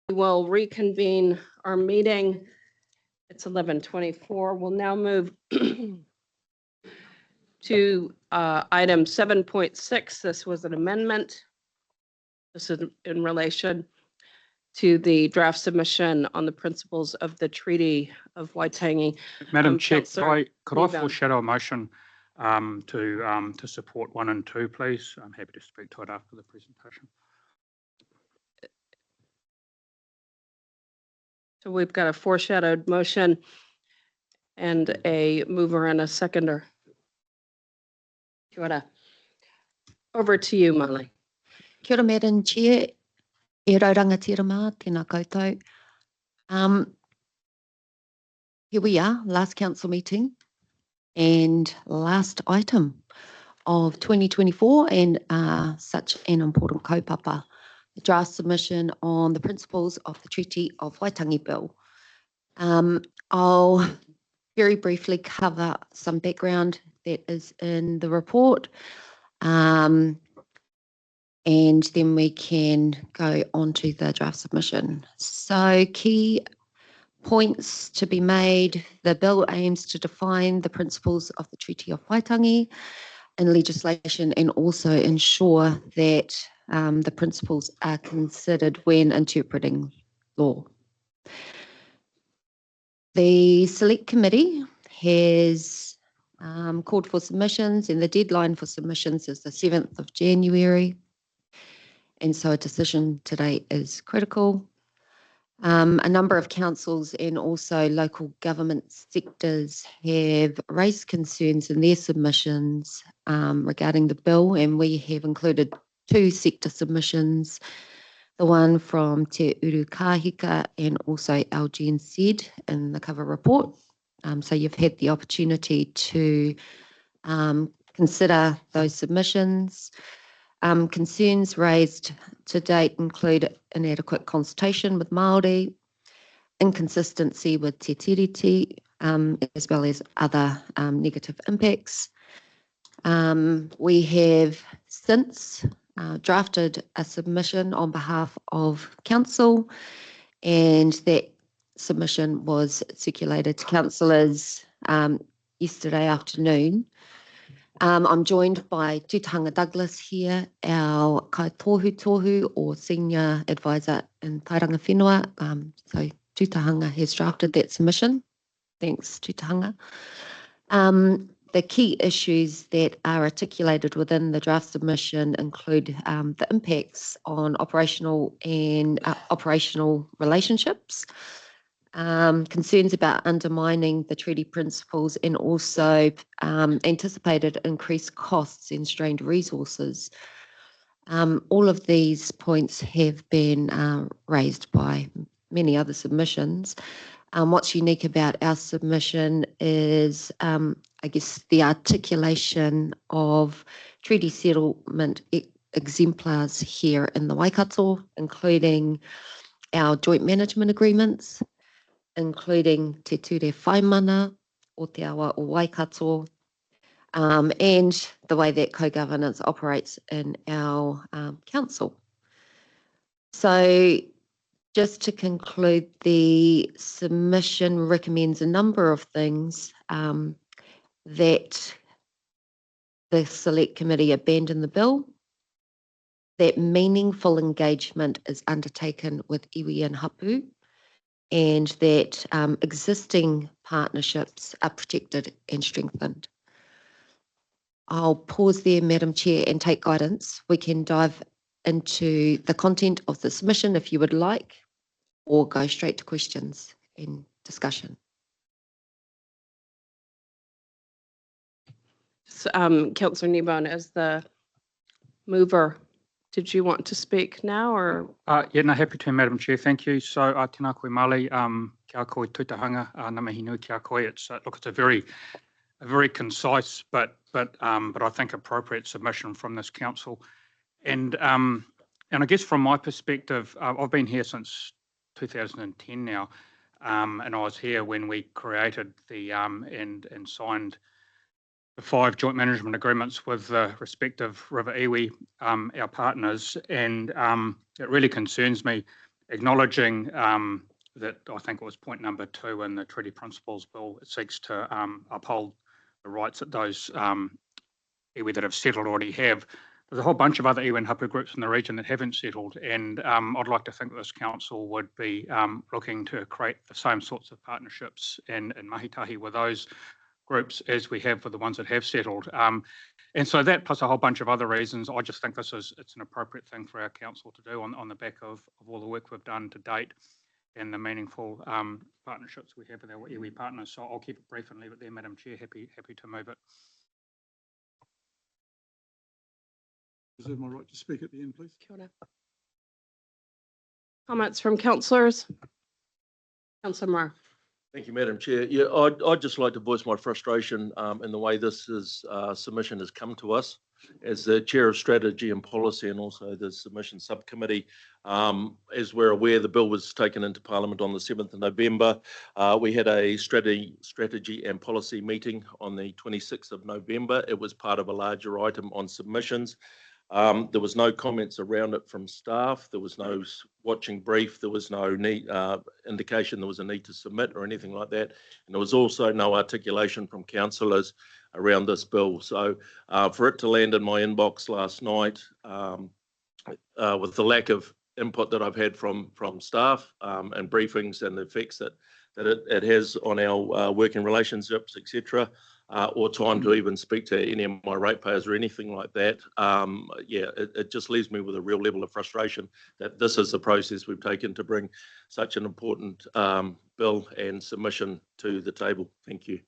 We will reconvene our meeting. It's 11:24. We'll now move to item 7.6. This was an amendment. This is in relation to the draft submission on the principles of the Treaty of Waitangi. Madam Chair, Councillor could I Kneebone. foreshadow a motion to support 1 and 2, please? I'm happy to speak to it after the presentation. So we've got a foreshadowed motion and a mover and a seconder. Kia ora. Over to you, Molly. Kia ora, Madam Chair. E rauranga tirama, tēnā koutou. Here we are, last council meeting and last item of 2024 and such an important kaupapa, the draft submission on the principles of the Treaty of Waitangi Bill. I'll very briefly cover some background that is in the report. And then we can go on to the draft submission. So key points to be made. The bill aims to define the principles of the Treaty of Waitangi in legislation and also ensure that the principles are considered when interpreting law. The Select Committee has called for submissions, and the deadline for submissions is the 7th of January. And so a decision today is critical. A number of councils and also local government sectors have raised concerns in their submissions regarding the bill, and we have included 2 sector submissions, the one from Te Uru Kahika and also LGNZ in the cover report. So you've had the opportunity to consider those submissions. Concerns raised to date include inadequate consultation with Māori, inconsistency with te tiriti, as well as other negative impacts. We have since drafted a submission on behalf of council, and that submission was circulated to councillors yesterday afternoon. I'm joined by Tūtahanga Douglas here, our kaitohu or Senior Advisor in Tairanga Whenua. So Tūtahanga has drafted that submission. Thanks, Tūtahanga. The key issues that are articulated within the draft submission include the impacts on operational and operational relationships, concerns about undermining the treaty principles, and also anticipated increased costs and strained resources. All of these points have been raised by many other submissions. What's unique about our submission is, I guess, the articulation of treaty settlement exemplars here in the Waikato, including our joint management agreements, including Te Ture Whaimana o Te Awa o Waikato, and the way that co-governance operates in our council. So just to conclude, the submission recommends a number of things: that the Select Committee abandon the bill, that meaningful engagement is undertaken with iwi and hapu, and that existing partnerships are protected and strengthened. I'll pause there, Madam Chair, and take guidance. We can dive into the content of the submission if you would like, or go straight to questions and discussion. Councillor Kneebone, as the mover, did you want to speak now, or? Yeah, no, happy to, Madam Chair. Thank you. So, tēnā koe Māli, kia koe Tūtahanga, ngā mihi nui kia koe. It's look, it's a very concise but I think appropriate submission from this council, and I guess from my perspective, I've been here since 2010 now, and I was here when we created the and signed the 5 joint management agreements with the respective River Iwi, our partners, and it really concerns me acknowledging that I think it was point number 2 in the Treaty Principles Bill, it seeks to uphold the rights that those iwi that have settled already have. There's a whole bunch of other iwi and hapu groups in the region that haven't settled, and I'd like to think that this council would be looking to create the same sorts of partnerships and mahitahi with those groups as we have for the ones that have settled. And so that plus a whole bunch of other reasons, I just think it's an appropriate thing for our council to do on the back of all the work we've done to date and the meaningful partnerships we have with our iwi partners. So I'll keep it brief and leave it there, Madam Chair. Happy to move it. Reserve my right to speak at the end, please. Kia ora. Comments from councillors? Councillor Moore. Thank you, Madam Chair. Yeah, I'd just like to voice my frustration in the way this submission has come to us. As the Chair of Strategy and Policy and also the Submission Subcommittee, as we're aware, the bill was taken into Parliament on the 7th of November. We had a strategy and policy meeting on the 26th of November. It was part of a larger item on submissions. There was no comments around it from staff. There was no watching brief. There was no indication there was a need to submit or anything like that. And there was also no articulation from councillors around this bill. So for it to land in my inbox last night, with the lack of input that I've had from staff and briefings and the effects that it has on our working relationships, etc., or time to even speak to any of my ratepayers or anything like that. Yeah, it just leaves me with a real level of frustration that this is the process we've taken to bring such an important bill and submission to the table. Thank you.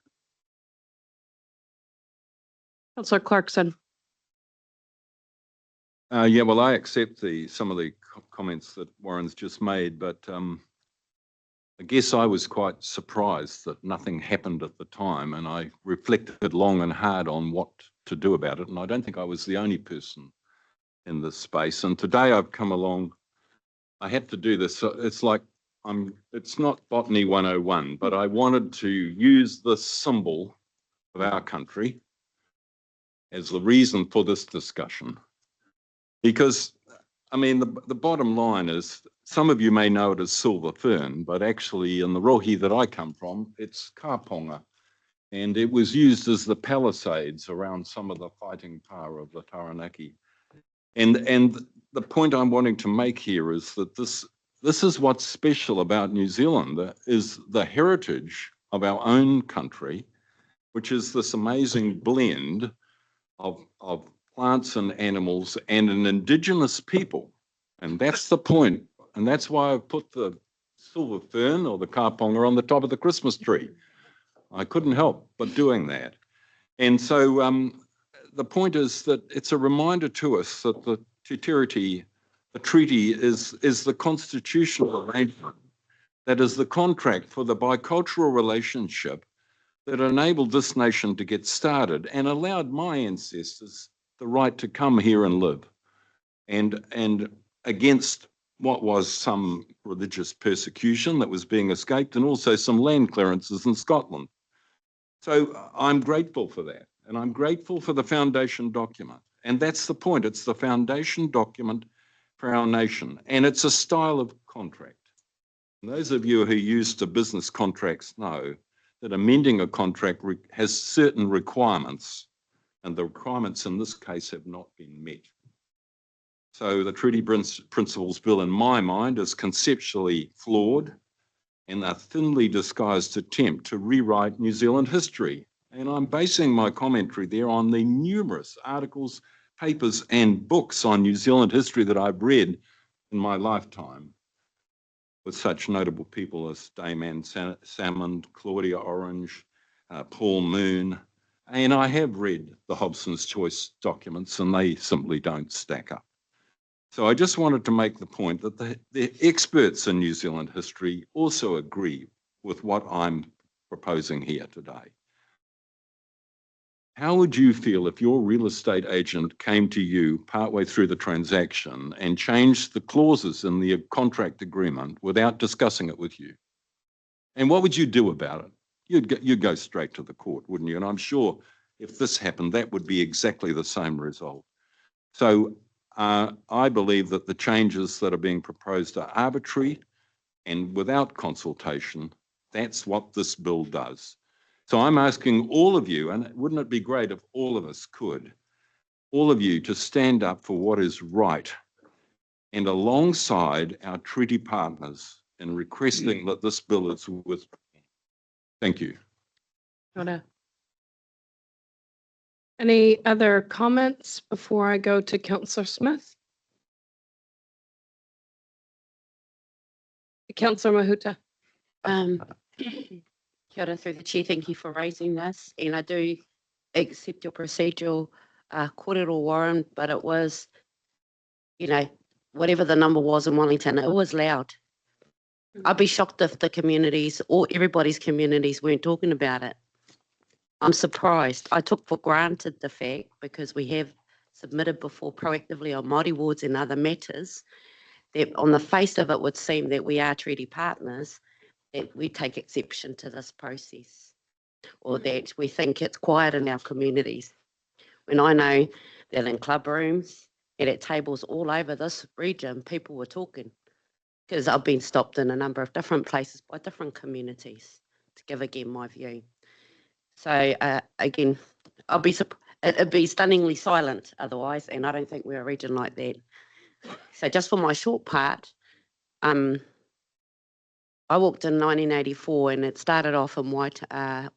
Councillor Clarkson. Yeah, well, I accept some of the comments that Warren's just made, but I guess I was quite surprised that nothing happened at the time, and I reflected long and hard on what to do about it, and I don't think I was the only person in this space. And today I've come along, I had to do this. It's like it's not Botany 101, but I wanted to use this symbol of our country as the reason for this discussion. Because, I mean, the bottom line is, some of you may know it as silver fern, but actually in the rohi that I come from, it's kāponga. And it was used as the palisades around some of the fighting power of the Taranaki. And the point I'm wanting to make here is that this is what's special about New Zealand, is the heritage of our own country, which is this amazing blend of plants and animals and an indigenous people. And that's the point. And that's why I've put the silver fern or the kāponga on the top of the Christmas tree. I couldn't help but doing that. And so the point is that it's a reminder to us that the treaty is the constitutional arrangement that is the contract for the bicultural relationship that enabled this nation to get started and allowed my ancestors the right to come here and live, and against what was some religious persecution that was being escaped, and also some land clearances in Scotland. So I'm grateful for that, and I'm grateful for the foundation document. And that's the point. It's the foundation document for our nation, and it's a style of contract. And those of you who are used to business contracts know that amending a contract has certain requirements, and the requirements in this case have not been met. So the Treaty Principles Bill, in my mind, is conceptually flawed and a thinly disguised attempt to rewrite New Zealand history. And I'm basing my commentary there on the numerous articles, papers, and books on New Zealand history that I've read in my lifetime, with such notable people as Dame Anne Salmond, Claudia Orange, Paul Moon. And I have read the Hobson's Choice documents, and they simply don't stack up. So I just wanted to make the point that the experts in New Zealand history also agree with what I'm proposing here today. How would you feel if your real estate agent came to you partway through the transaction and changed the clauses in the contract agreement without discussing it with you? And what would you do about it? You'd go straight to the court, wouldn't you? And I'm sure if this happened, that would be exactly the same result. So I believe that the changes that are being proposed are arbitrary and without consultation. That's what this bill does. So I'm asking all of you, and wouldn't it be great if all of us could, all of you to stand up for what is right and alongside our treaty partners in requesting that this bill is withdrawn. Thank you. Any other comments before I go to Councillor Smith? Councillor Mahuta. Kia ora through the chair, thank you for raising this, and I do accept your procedural kōrero, Warren, but it was, you know, whatever the number was in Wellington, it was loud. I'd be shocked if the communities or everybody's communities weren't talking about it. I'm surprised. I took for granted the fact, because we have submitted before proactively on Māori wards and other matters, that on the face of it would seem that we are treaty partners, that we take exception to this process, or that we think it's quiet in our communities. When I know that in club rooms and at tables all over this region, people were talking, because I've been stopped in a number of different places by different communities to give again my view. So again, it'd be stunningly silent otherwise, and I don't think we're a region like that. So just for my short part, I walked in 1984, and it started off in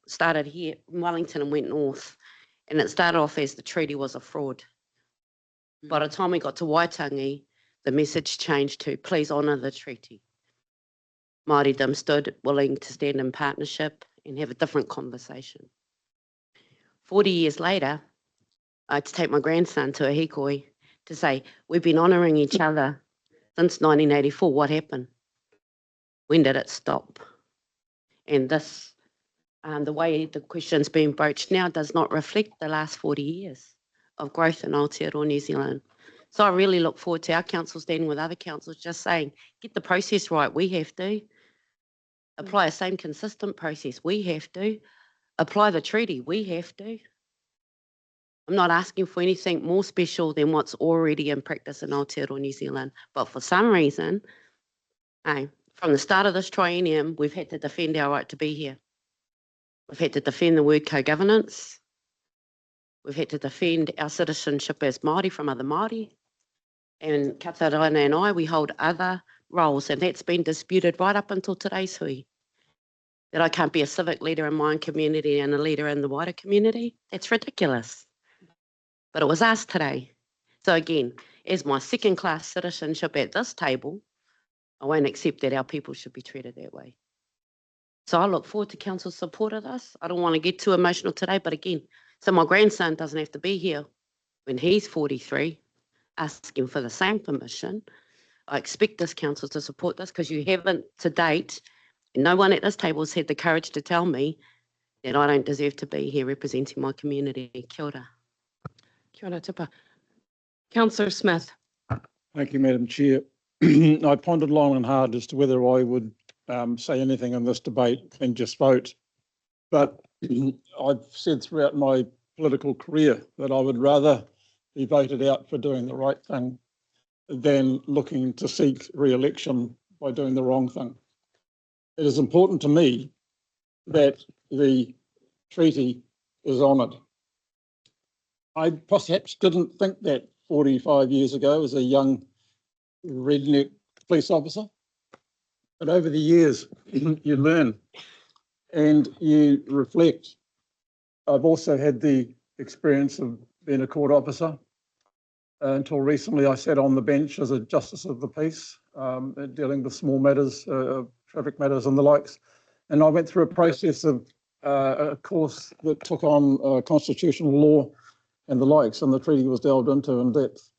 started here in Wellington and went north, and it started off as the treaty was a fraud. By the time we got to Waitangi, the message changed to please honour the treaty. Māoridom stood willing to stand in partnership and have a different conversation. 40 years later, I had to take my grandson to a hikoi to say, we've been honouring each other since 1984. What happened? When did it stop? And this, the way the question's being broached now does not reflect the last 40 years of growth in Aotearoa New Zealand. So I really look forward to our council standing with other councils just saying, get the process right, we have to. Apply a same consistent process, we have to. Apply the treaty, we have to. I'm not asking for anything more special than what's already in practice in Aotearoa New Zealand, but for some reason, from the start of this triennium, we've had to defend our right to be here. We've had to defend the word co-governance. We've had to defend our citizenship as Māori from other Māori. And Katarana and I, we hold other roles, and that's been disputed right up until today's hui. That I can't be a civic leader in my own community and a leader in the wider community. That's ridiculous. But it was asked today. So again, as my second-class citizenship at this table, I won't accept that our people should be treated that way. So I look forward to council's support of this. I don't want to get too emotional today, but again, so my grandson doesn't have to be here when he's 43, asking for the same permission. I expect this council to support this, because you haven't to date, no one at this table has had the courage to tell me that I don't deserve to be here representing my community. Kia ora. Kia ora tipa. Councillor Smith. Thank you, Madam Chair. I pondered long and hard as to whether I would say anything in this debate and just vote. But I've said throughout my political career that I would rather be voted out for doing the right thing than looking to seek re-election by doing the wrong thing. It is important to me that the treaty is honoured. I perhaps didn't think that 45 years ago as a young redneck police officer, but over the years you learn and you reflect. I've also had the experience of being a court officer. Until recently, I sat on the bench as a justice of the peace, dealing with small matters, traffic matters and the likes. And I went through a process of a course that took on constitutional law and the likes, and the treaty was delved into in depth.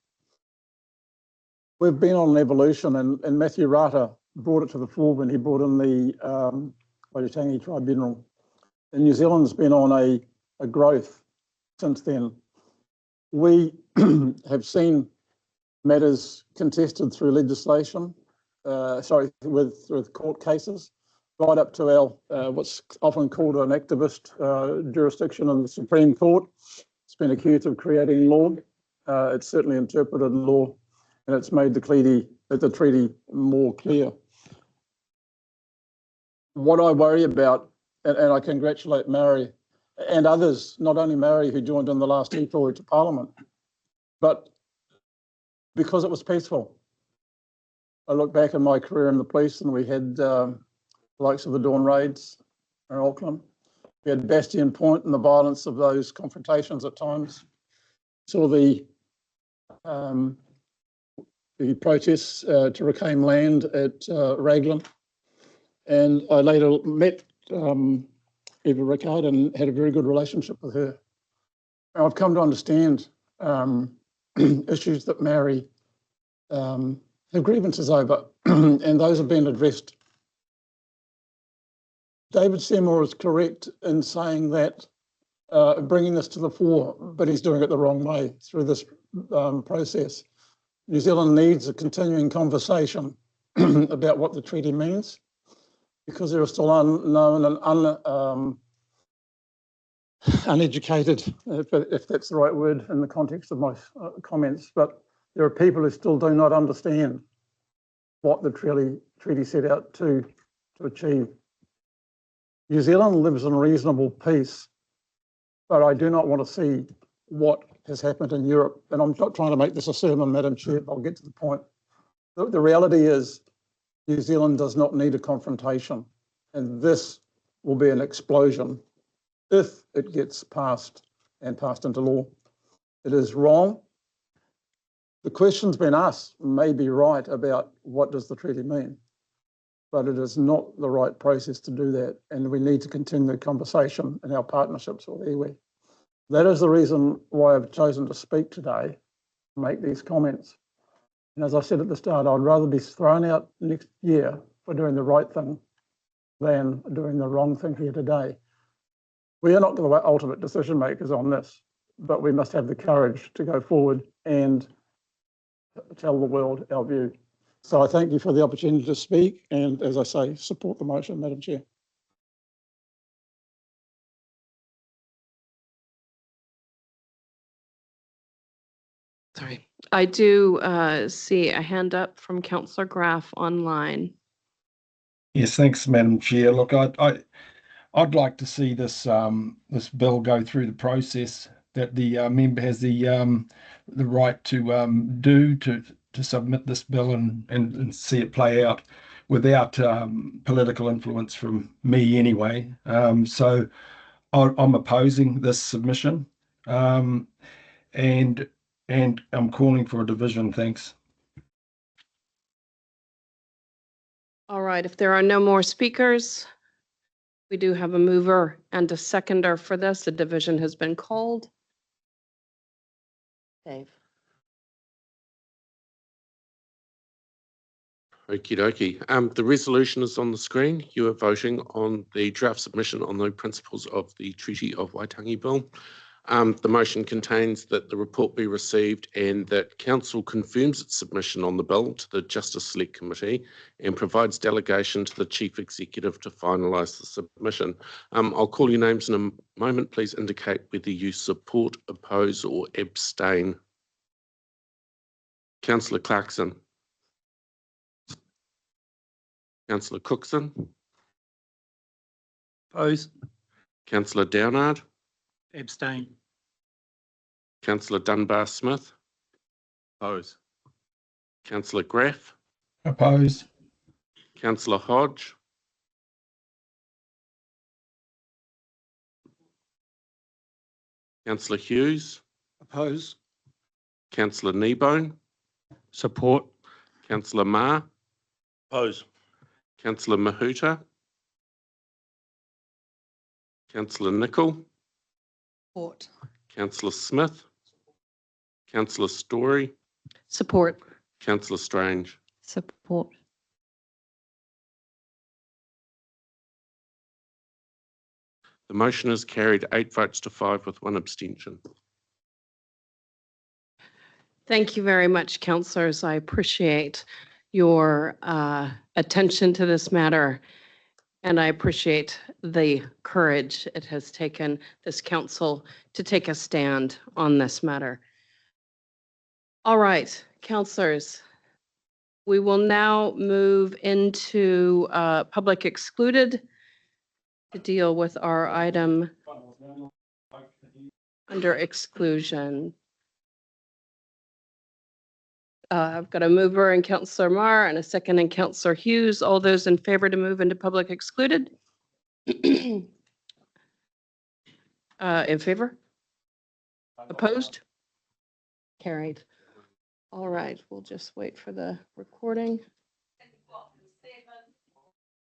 We've been on an evolution, and Matthew Rata brought it to the fore when he brought in the WAITANGI Tribunal. And New Zealand's been on a growth since then. We have seen matters contested through legislation, with court cases, right up to our what's often called an activist jurisdiction in the Supreme Court. It's been accused of creating law. It's certainly interpreted law, and it's made the treaty more clear. What I worry about, and I congratulate Maori and others, not only Maori who joined in the last April to Parliament, but because it was peaceful. I look back in my career in the police, and we had the likes of the Dawn raids in Auckland. We had Bastion Point and the violence of those confrontations at times. Saw the protests to reclaim land at Raglan. And I later met Eva Rickard and had a very good relationship with her. And I've come to understand issues that Maori have grievances over, and those have been addressed. David Seymour is correct in saying that bringing this to the fore, but he's doing it the wrong way through this process. New Zealand needs a continuing conversation about what the treaty means, because there are still unknown and uneducated, if that's the right word in the context of my comments, but there are people who still do not understand what the treaty set out to achieve. New Zealand lives in reasonable peace, but I do not want to see what has happened in Europe. And I'm not trying to make this a sermon, Madam Chair, I'll get to the point. The reality is New Zealand does not need a confrontation, and this will be an explosion if it gets passed and passed into law. It is wrong. The question's been asked may be right about what does the treaty mean, but it is not the right process to do that. And we need to continue the conversation in our partnerships with iwi. That is the reason why I've chosen to speak today, make these comments. And as I said at the start, I'd rather be thrown out next year for doing the right thing than doing the wrong thing here today. We are not the ultimate decision makers on this, but we must have the courage to go forward and tell the world our view. So I thank you for the opportunity to speak, and as I say, support the motion, Madam Chair. Sorry, I do see a hand up from Councillor Graf online. Yes, thanks, Madam Chair. Look, I'd like to see this this bill go through the process that the member has the right to submit this bill and see it play out without political influence from me anyway. So I'm opposing this submission, and I'm calling for a division. Thanks. All right, if there are no more speakers, we do have a mover and a seconder for this. The division has been called. Dave. Okie dokie. The resolution is on the screen. You are voting on the draft submission on the principles of the Treaty of Waitangi Bill. The motion contains that the report be received and that Council confirms its submission on the bill to the Justice Select Committee and provides delegation to the Chief Executive to finalise the submission. I'll call your names in a moment. Please indicate whether you support, oppose or abstain. Councillor Clarkson. Councillor Cookson. Oppose. Councillor Downard. Abstain. Councillor Dunbar-Smith. Oppose. Councillor Graf. Oppose. Councillor Hodge. Councillor Hughes. Oppose. Councillor Kneebone. Support. Councillor Ma. Oppose. Councillor Mahuta. Councillor Nicol. Support. Councillor Smith. Councillor Story. Support. Councillor Strange. Support. The motion is carried 8 votes to 5 with 1 abstention. Thank you very much, councillors. I appreciate your attention to this matter, and I appreciate the courage it has taken this council to take a stand on this matter. All right, counselors. We will now move into public excluded to deal with our item under exclusion. I've got a mover in Counselor Marr and a second in Counselor Hughes. All those in favor to move into public excluded? In favor? Opposed? Carried. All right, we'll just wait for the recording.